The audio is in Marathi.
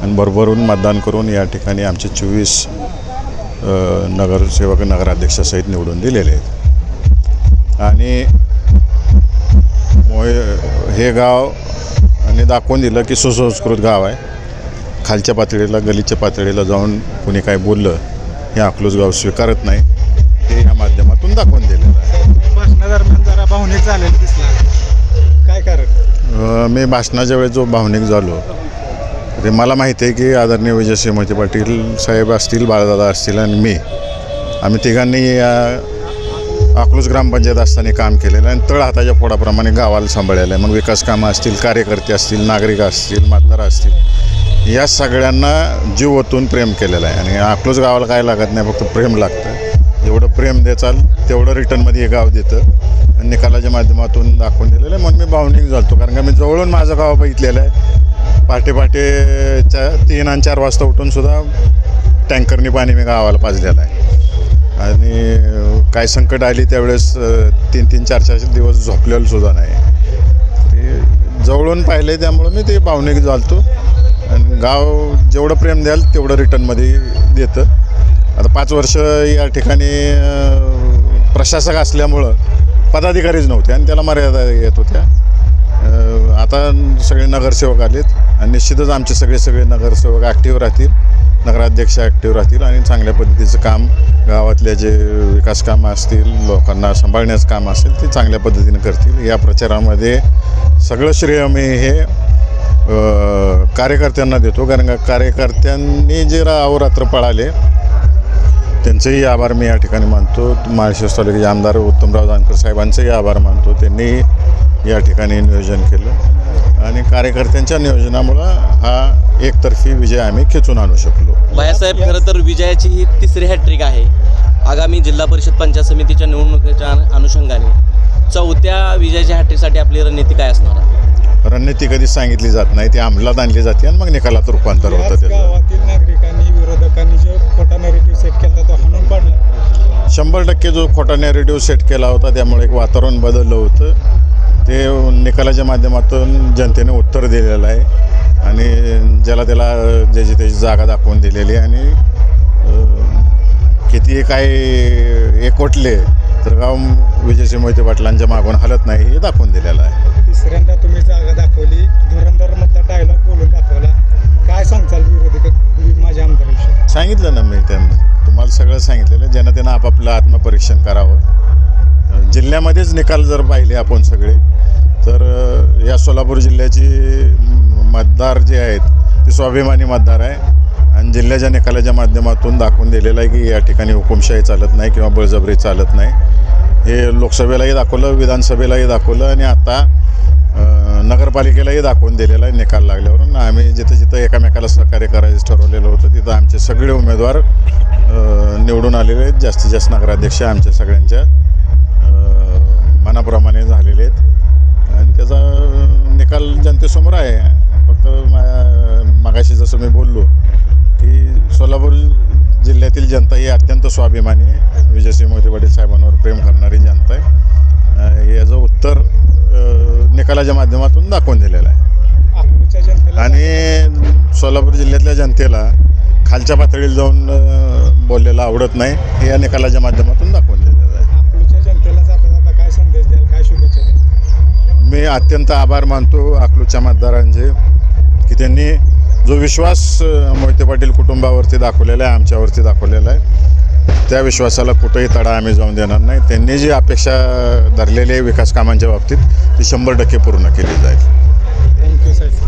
आणि भरभरून मतदान करून या ठिकाणी आमचे 24 नगरसेवक नगराध्यक्षासहित निवडून दिलेले आहेत. आणि हे गाव आणि दाखवून दिलं की सुसंस्कृत गाव आहे. खालच्या पातळीला गलीच्या पातळीला जाऊन कोणी काय बोललं हे अकलूज गाव स्वीकारत नाही, हे या माध्यमातून दाखवून दिलेलं आहे. भाषणादरम्यान जरा भावनिक झालेलं दिसला, काय कारण? मी भाषणाच्या वेळेस जो भावनिक झालो ते मला माहिती आहे की आदरणीय विजयसिंह मोहिते पाटील साहेब असतील, बाळदादा असतील आणि आम्ही तिघांनी या अकलूज ग्रामपंचायत असताना काम केलेलं आहे आणि तळ हाताच्या फोडाप्रमाणे गावाला सांभाळलेलं आहे. मग विकास कामं असतील, कार्यकर्ते असतील, नागरिक असतील, मतदार असतील, या सगळ्यांना जीव ओतून प्रेम केलेलं आहे. आणि अकलूज गावाला काय लागत नाही, फक्त प्रेम लागतं. जेवढं प्रेम द्याचाल तेवढं रिटर्नमध्ये हे गाव देतं आणि निकालाच्या माध्यमातून दाखवून दिलेलं आहे. म्हणून मी भावनिक झालो, कारण का मी जवळून माझं गाव बघितलेलं आहे. पहाटेच्या 3 आणि 4 वाजता उठूनसुद्धा टँकरनी पाणी मी गावाला पाजलेलं आहे. आणि काय संकट आली त्यावेळेस 3-3, 4-4 दिवस झोपलेलं सुद्धा नाही. ते जवळून पाहिले त्यामुळं मी ते भावनिक झालो. आणि गाव जेवढं प्रेम द्याल तेवढं रिटर्नमध्ये देतं. आता 5 वर्ष या ठिकाणी प्रशासक असल्यामुळं पदाधिकारीच नव्हते आणि त्याला मर्यादा येत होत्या. आता सगळे नगरसेवक आलेत आणि निश्चितच आमचे सगळे नगरसेवक ॲक्टिव्ह राहतील, नगराध्यक्ष ॲक्टिव्ह राहतील आणि चांगल्या पद्धतीचं काम, गावातले जे विकास कामं असतील, लोकांना सांभाळण्याचं काम असेल ते चांगल्या पद्धतीनं करतील. या प्रचारामध्ये सगळं श्रेय मी हे कार्यकर्त्यांना देतो, कारण का कार्यकर्त्यांनी जे अहोरात्र पळाले त्यांचेही आभार मी या ठिकाणी मानतो. माळशिरस तालुक्याचे आमदार उत्तमराव जानकर साहेबांचेही आभार मानतो. त्यांनी या ठिकाणी नियोजन केलं आणि कार्यकर्त्यांच्या नियोजनामुळं हा एकतर्फी विजय आम्ही खेचून आणू शकलो. बाळासाहेब, खरं तर विजयाची ही 3री हॅट्रिक आहे. आगामी जिल्हा परिषद पंचायत समितीच्या निवडणुकीच्या अनुषंगाने 4थ्या विजयाच्या हॅट्रिकसाठी आपली रणनीती काय असणार आहे? रणनीती कधीच सांगितली जात नाही, ती अंमलात आणली जाते आणि मग निकालात रूपांतर होतं. त्याचं गावातील नागरिकांनी, विरोधकांनी जो खोटा नॅरेटिव्ह सेट केला तो हाणून पाडला. 100% जो खोटा नॅरेटिव्ह सेट केला होता त्यामुळे एक वातावरण बदललं होतं. ते निकालाच्या माध्यमातून जनतेने उत्तर दिलेलं आहे आणि ज्याला त्याला ज्याची त्याची जागा दाखवून दिलेली आहे. आणि किती काय एकवटले तर गाव विजयसिंह मोहिते पाटलांच्या मागून हलत नाही हे दाखवून दिलेलं आहे. 3ऱ्यांदा तुम्ही जागा दाखवली, धुरंधरमधला डायलॉग बोलून दाखवला, काय सांगचाल विरोधी माझ्या आमदारांविषयी? सांगितलं ना मी त्यांना, तुम्हाला सगळं सांगितलेलं. ज्यानं त्यानं आपापलं आत्मपरीक्षण करावं. जिल्ह्यामध्येच निकाल जर पाहिले आपण सगळे तर या सोलापूर जिल्ह्याची मतदार जे आहेत ते स्वाभिमानी मतदार आहे आणि जिल्ह्याच्या निकालाच्या माध्यमातून दाखवून दिलेलं आहे की या ठिकाणी हुकुमशाही चालत नाही किंवा बळजबरी चालत नाही. हे लोकसभेलाही दाखवलं, विधानसभेलाही दाखवलं आणि आता नगरपालिकेलाही दाखवून दिलेलं आहे. निकाल लागल्यावरून आम्ही जिथं एकामेकाला सहकार्य करायचं ठरवलेलं होतं तिथं आमचे सगळे उमेदवार निवडून आलेले आहेत. जास्तीत जास्त नगराध्यक्ष आमच्या सगळ्यांच्या मनाप्रमाणे झालेले आहेत आणि त्याचा निकाल जनतेसमोर आहे. फक्त मागाशी जसं मी बोललो की सोलापूर जिल्ह्यातील जनता ही अत्यंत स्वाभिमानी, विजयसिंह मोहिते पाटील साहेबांवर प्रेम करणारी जनता आहे. याचं उत्तर निकालाच्या माध्यमातून दाखवून दिलेलं आहे. आणि सोलापूर जिल्ह्यातल्या जनतेला खालच्या पातळीला जाऊन बोललेलं आवडत नाही, हे या निकालाच्या माध्यमातून दाखवून दिलेलं आहे. अकलूजच्या जनतेला जाता जाता काय संदेश द्याल, काय शुभेच्छा द्याल? मी अत्यंत आभार मानतो अकलूजच्या मतदारांचे की त्यांनी जो विश्वास मोहिते पाटील कुटुंबावरती दाखवलेला आहे, आमच्यावरती दाखवलेला आहे, त्या विश्वासाला कुठंही तडा आम्ही जाऊन देणार नाही. त्यांनी जी अपेक्षा धरलेली आहे विकास कामांच्या बाबतीत ती 100% पूर्ण केली जाईल. थँक्यू साहेब.